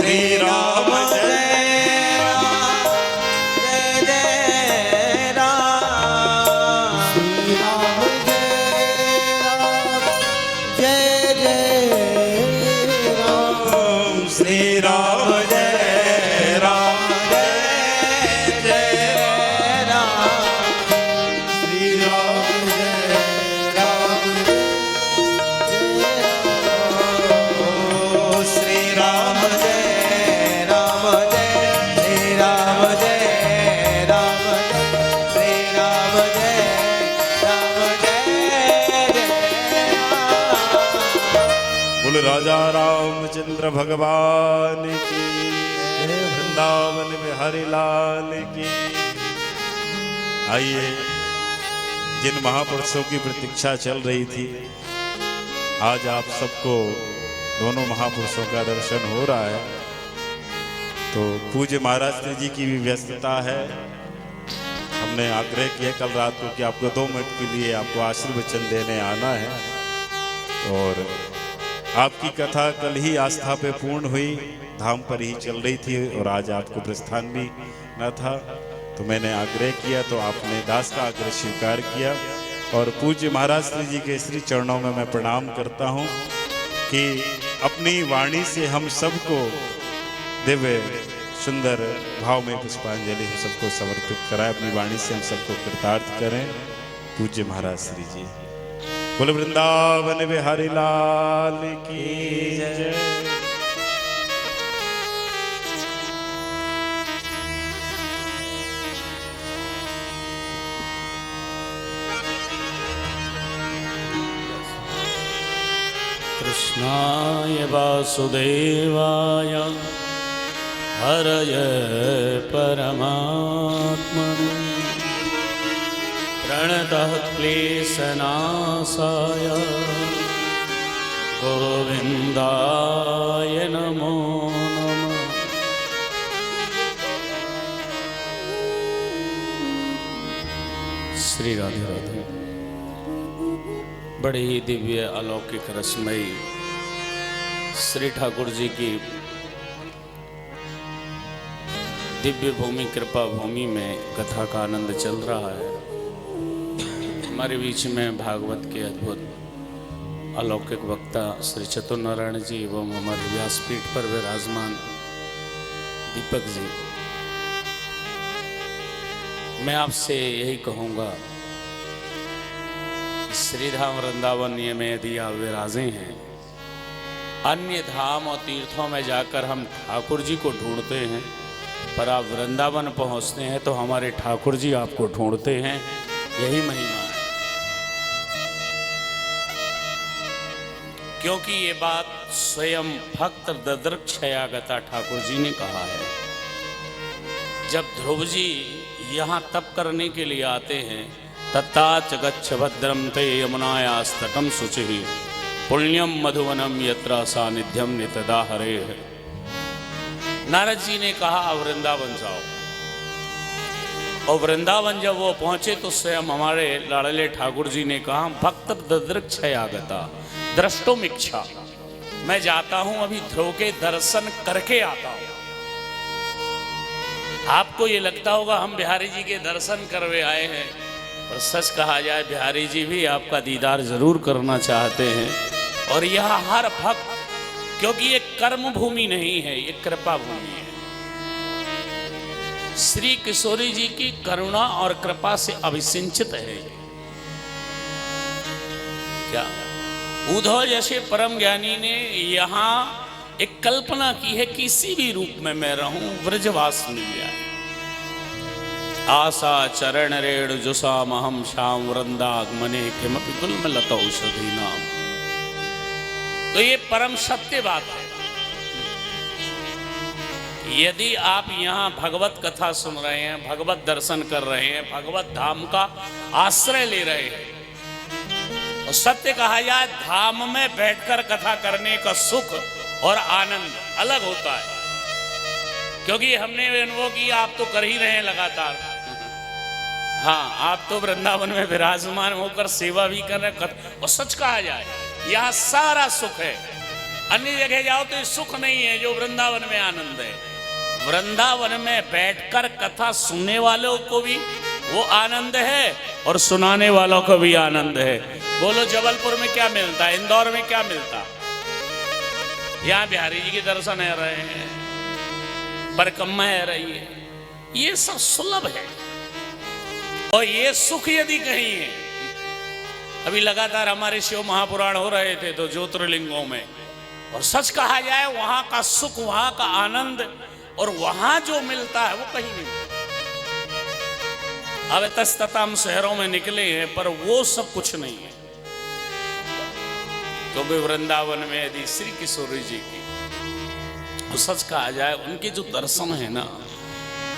श्री राम जय राजा रामचंद्र भगवान की, वृंदावन बिहारी लाल की। आइए, जिन महापुरुषों की प्रतीक्षा चल रही थी, आज आप सबको दोनों महापुरुषों का दर्शन हो रहा है। तो पूज्य महाराज जी की भी व्यस्तता है। हमने आग्रह किया कल रात को कि आपको 2 मिनट के लिए आपको आशीर्वचन देने आना है। और आपकी कथा कल ही आस्था पे पूर्ण हुई, धाम पर ही चल रही थी और आज आपको प्रस्थान भी न था। तो मैंने आग्रह किया तो आपने दास का आग्रह स्वीकार किया। और पूज्य महाराज जी के श्री चरणों में मैं प्रणाम करता हूँ कि अपनी वाणी से हम सबको दिव्य सुंदर भाव में पुष्पांजलि हम सबको समर्पित कराएं। अपनी वाणी से हम सबको कृतार्थ करें। पूज्य महाराज श्री जी बोल वृंदावन बिहारी लाल की जय। कृष्णाय वासुदेवाय हरये परमात्मने प्रणतः क्लेशनाशाय गोविन्दाय नमो नमः। श्री राधे राधे। बड़े ही दिव्य अलौकिक रसमयी श्री ठाकुर जी की दिव्य भूमि कृपा भूमि में कथा का आनंद चल रहा है। हमारे बीच में भागवत के अद्भुत अलौकिक वक्ता श्री चतुर्नारायण जी एवं हमारे व्यासपीठ पर विराजमान दीपक जी। मैं आपसे यही कहूँगा, श्रीधाम वृंदावन में यदि आप विराजे हैं, अन्य धाम और तीर्थों में जाकर हम ठाकुर जी को ढूंढते हैं, पर आप वृंदावन पहुंचते हैं तो हमारे ठाकुर जी आपको ढूंढते हैं। यही महिमा है। क्योंकि ये बात स्वयं भक्त ददृक्षयागता ठाकुर जी ने कहा है। जब ध्रुव जी यहाँ तप करने के लिए आते हैं, तत्ताच गच्छ भद्रम ते यमुनायास्तटम शुचिः पुण्यम मधुवनम यत्र सानिध्यम नितदा हरेः। नारद जी ने कहा वृंदावन जाओ, और वृंदावन जब वो पहुंचे तो स्वयं हमारे लाडले ठाकुर जी ने कहा भक्त ददृक्षयागता द्रष्टुमिच्छा, मैं जाता हूं अभी ध्रुव के दर्शन करके आता हूं। आपको ये लगता होगा हम बिहारी जी के दर्शन करवे आए हैं, पर सच कहा जाए बिहारी जी भी आपका दीदार जरूर करना चाहते हैं। और यह हर भक्त, क्योंकि ये कर्म भूमि नहीं है, ये कृपा भूमि है। श्री किशोरी जी की करुणा और कृपा से अभिसिंचित है। क्या उद्धव जैसे परम ज्ञानी ने यहाँ एक कल्पना की है, किसी भी रूप में मैं रहूं व्रजवास मिल जाए। आशा चरण रेणु जुषाम हम श्याम वृंदागमने किमपि गुल्मलत औषधि नाम। तो ये परम सत्य बात है। यदि आप यहाँ भगवत कथा सुन रहे हैं, भगवत दर्शन कर रहे हैं, भगवत धाम का आश्रय ले रहे हैं, और सत्य कहा जाए धाम में बैठकर कथा करने का सुख और आनंद अलग होता है। क्योंकि हमने अनुभव किया, आप तो कर ही रहे हैं लगातार। हाँ, आप तो वृंदावन में विराजमान होकर सेवा भी कर रहे हैं। और सच कहा जाए यहाँ सारा सुख है। अन्य जगह जाओ तो ये सुख नहीं है जो वृंदावन में आनंद है। वृंदावन में बैठकर कथा सुनने वालों को भी वो आनंद है और सुनाने वालों को भी आनंद है। बोलो जबलपुर में क्या मिलता है, इंदौर में क्या मिलता? यहाँ बिहारी जी के दर्शन है रहे हैं, परिक्रमा है रही है, ये सब सुलभ है। और ये सुख यदि कहीं है, अभी लगातार हमारे शिव महापुराण हो रहे थे तो ज्योतिर्लिंगों में, और सच कहा जाए वहां का सुख, वहां का आनंद और वहां जो मिलता है वो कहीं नहीं। अब तस्तता हम शहरों में निकले हैं पर वो सब कुछ नहीं है। क्योंकि वृंदावन में यदि श्री किशोरी जी की तो सच कहा जाए उनके जो दर्शन है ना,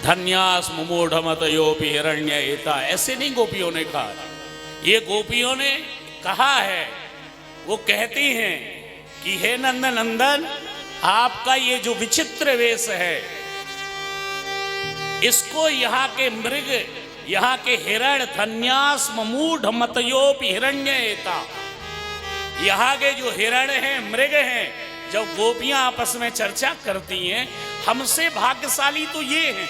धन्यास मुमोढ़मतयोपि हिरण्य एता, ऐसे नहीं गोपियों ने कहा, ये गोपियों ने कहा है। वो कहती हैं कि हे नंद नंदन, आपका ये जो विचित्र वेश है, इसको यहाँ के मृग, यहाँ के हिरण, धन्यास मूढ़ मतयोपि हिरण्य एता, यहाँ के जो हिरण हैं, मृग हैं, जब गोपियां आपस में चर्चा करती हैं, हमसे भाग्यशाली तो ये हैं,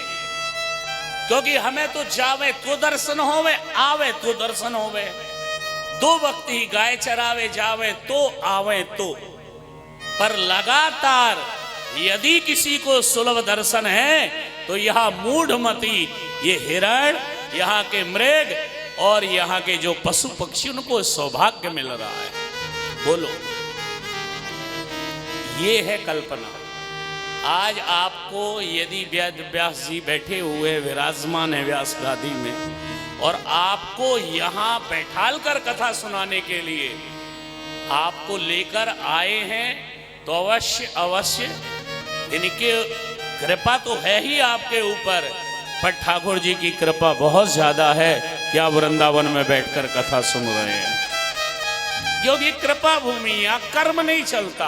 क्योंकि हमें तो जावे तो दर्शन होवे, आवे तो दर्शन होवे, दो वक्त ही गाय चरावे जावे तो आवे तो। पर लगातार यदि किसी को सुलभ दर्शन है तो यहाँ मूढ़मती, ये हिरण, यहाँ के मृग और यहाँ के जो पशु पक्षी, उनको सौभाग्य मिल रहा है। बोलो, ये है कल्पना। आज आपको यदि व्यास जी बैठे हुए विराजमान है व्यास गादी में, और आपको यहाँ बैठाल कर कथा सुनाने के लिए आपको लेकर आए हैं, तो अवश्य अवश्य इनके कृपा तो है ही आपके ऊपर, पर ठाकुर जी की कृपा बहुत ज्यादा है कि आप वृंदावन में बैठकर कथा सुन रहे हैं। क्योंकि कृपा भूमि, यहाँ कर्म नहीं चलता,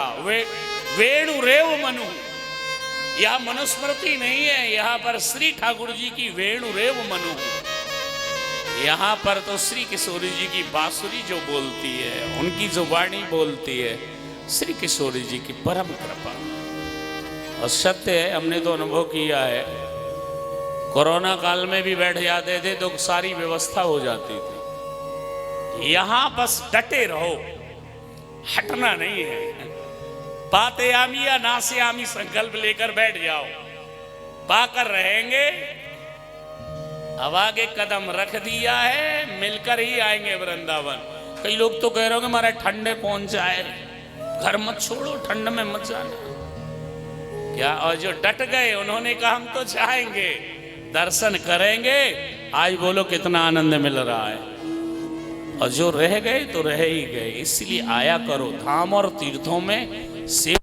वेणु रेव मनु, यहाँ मनुस्मृति नहीं है, यहाँ पर श्री ठाकुर जी की वेणु रेव मनु, यहाँ पर तो श्री किशोरी जी की बांसुरी जो बोलती है, उनकी जो वाणी बोलती है, श्री किशोरी जी की परम कृपा। और सत्य है, हमने तो अनुभव किया है, कोरोना काल में भी बैठ जाते थे तो सारी व्यवस्था हो जाती थी। यहां बस डटे रहो, हटना नहीं है। पाते आमी या नासे आमी संकल्प लेकर बैठ जाओ, पाकर रहेंगे। अब आगे कदम रख दिया है, मिलकर ही आएंगे वृंदावन। कई लोग तो कह रहे हो कि हमारा ठंडे पहुंच जाए, घर मत छोड़ो, ठंड में मत जाना क्या। और जो डट गए उन्होंने कहा हम तो जाएंगे, दर्शन करेंगे। आज बोलो कितना आनंद मिल रहा है। और जो रह गए तो रह ही गए। इसलिए आया करो धाम और तीर्थों में सेवा।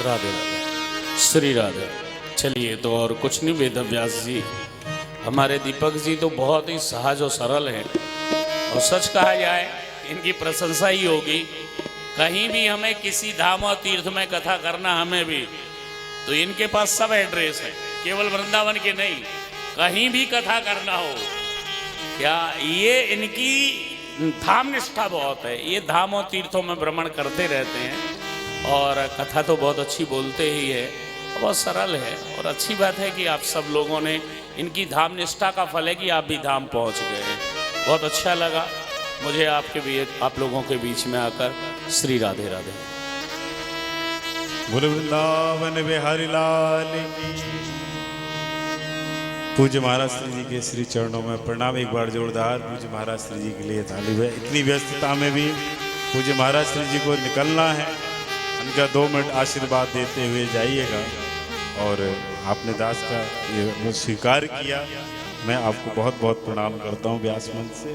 राधे राधे, श्री राधे। चलिए, तो और कुछ नहीं, वेद व्यास जी, हमारे दीपक जी तो बहुत ही सहज और सरल हैं, और सच कहा जाए इनकी प्रशंसा ही होगी। कहीं भी हमें किसी धाम और तीर्थ में कथा करना, हमें भी तो इनके पास सब एड्रेस है, केवल वृंदावन के नहीं, कहीं भी कथा करना हो क्या, ये इनकी धाम निष्ठा बहुत है। ये धाम और तीर्थों में भ्रमण करते रहते हैं, और कथा तो बहुत अच्छी बोलते ही है, बहुत सरल है। और अच्छी बात है कि आप सब लोगों ने, इनकी धाम निष्ठा का फल है कि आप भी धाम पहुंच गए हैं। बहुत अच्छा लगा मुझे आपके भी, आप लोगों के बीच में आकर। श्री राधे राधे। बोलो वृंदावन बिहारी लाल की। पूज्य महाराज श्री जी के श्री चरणों में प्रणाम। एक बार जोरदार पूज्य महाराज श्री जी के लिए ताली है। इतनी व्यस्तता में भी पूज्य महाराज श्री जी को निकलना है, उनका 2 मिनट आशीर्वाद देते हुए जाइएगा। और आपने दास का ये स्वीकार किया, मैं आपको बहुत बहुत प्रणाम करता हूँ व्यास मंच से।